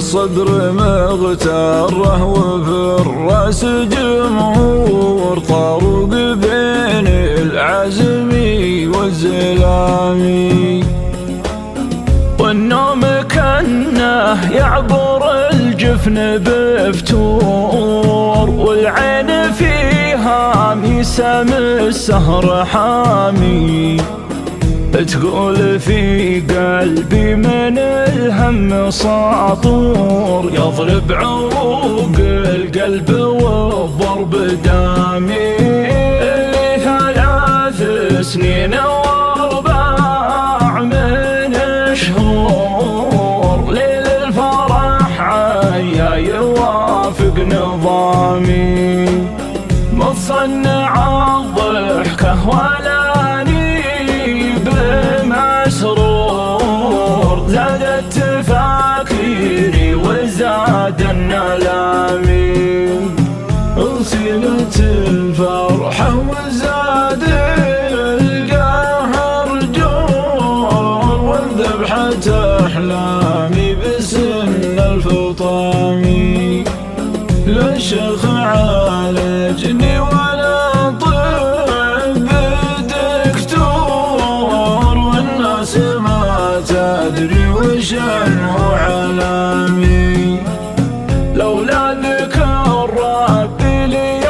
الصدر مغتره وفي الراس جمهور، طاروق بين العزم والزلام، والنوم كأنه يعبر الجفن بفتور، والعين فيها ميسام السهر حامي، تقول في قلبي من الهم ساطور، يضرب عروق القلب والضرب دامي، اللي 3 سنين و4 من شهور، ليل الفرح عيا يوافق نظامي، متصنع الضحكة ولا زادت تفاكيري وزاد النلامي، أصيلت الفرحة وزاد القهر جور، والذبحة أحلامي بسن الفطامي، لا شيخ عالجني ولا طب دكتور، والناس ما تدري وش انه علامي، لولا ذكر ربي لي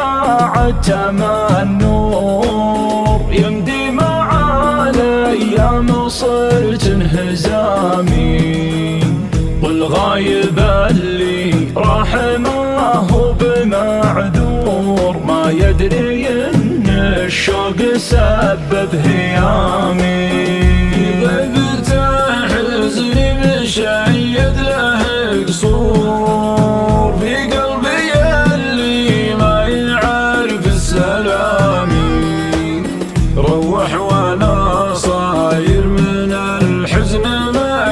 عتم النور، يمدي مع الايام صرت انهزامي، والغايب اللي راح ما هو بمعذور، ما يدري ان الشوق سبب هيامي، شيد له قصور في قلبي اللي ما يعرف السلامي، روح وانا صاير من الحزن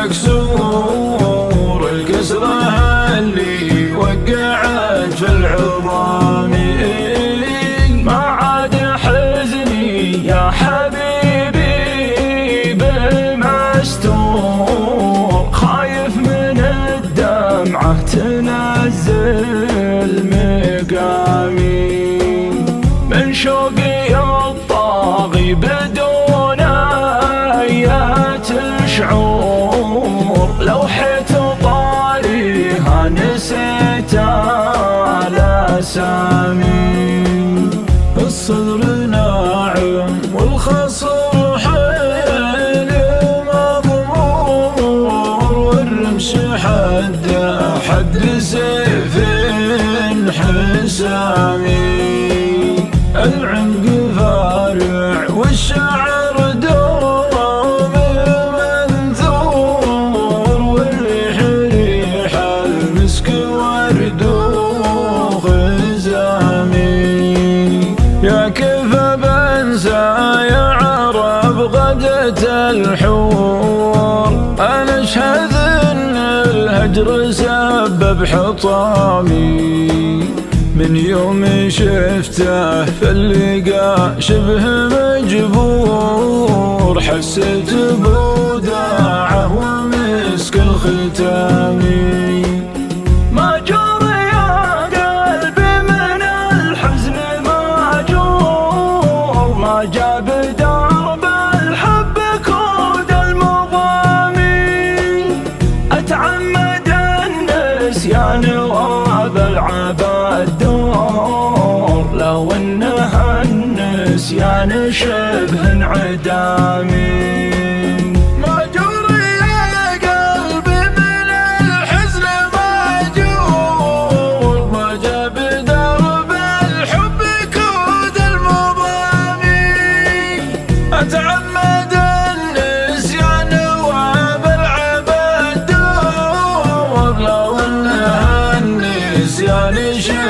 مكسور، الكسرة اللي وقعت في العظام، ما عاد حزني يا حبيبي بمستور، خايف من الدمعة تنزل مقامي، من شوقي الطاغي بدون أي شعور، لو حيت طاريها نسيت الأسامي، الصدر ناعم والخصر حيل حد سيف حسامي، العنق فارع والشعر دوم منثور، والريح ريح المسك ورد وخزامي، يا كيف بنسى يا عرب غدة الحور، أنا أشهد الهجر سبب حطامي، من يوم شفته في اللقاء شبه مجبور، حسيت بوداعه ومسك الختامي، ما جر يا قلبي من الحزن ماجور، ما جاب درب الحب كود المضامي، أتعمد النسيان وبالعباد دور، لو انها النسيان شبه انعدامي، ما جر يا قلبي من الحزن ماجور، ما جاب درب الحب كود المضامي، أتعمد النسيان وبالعباد دور، لو انها النسيان شبه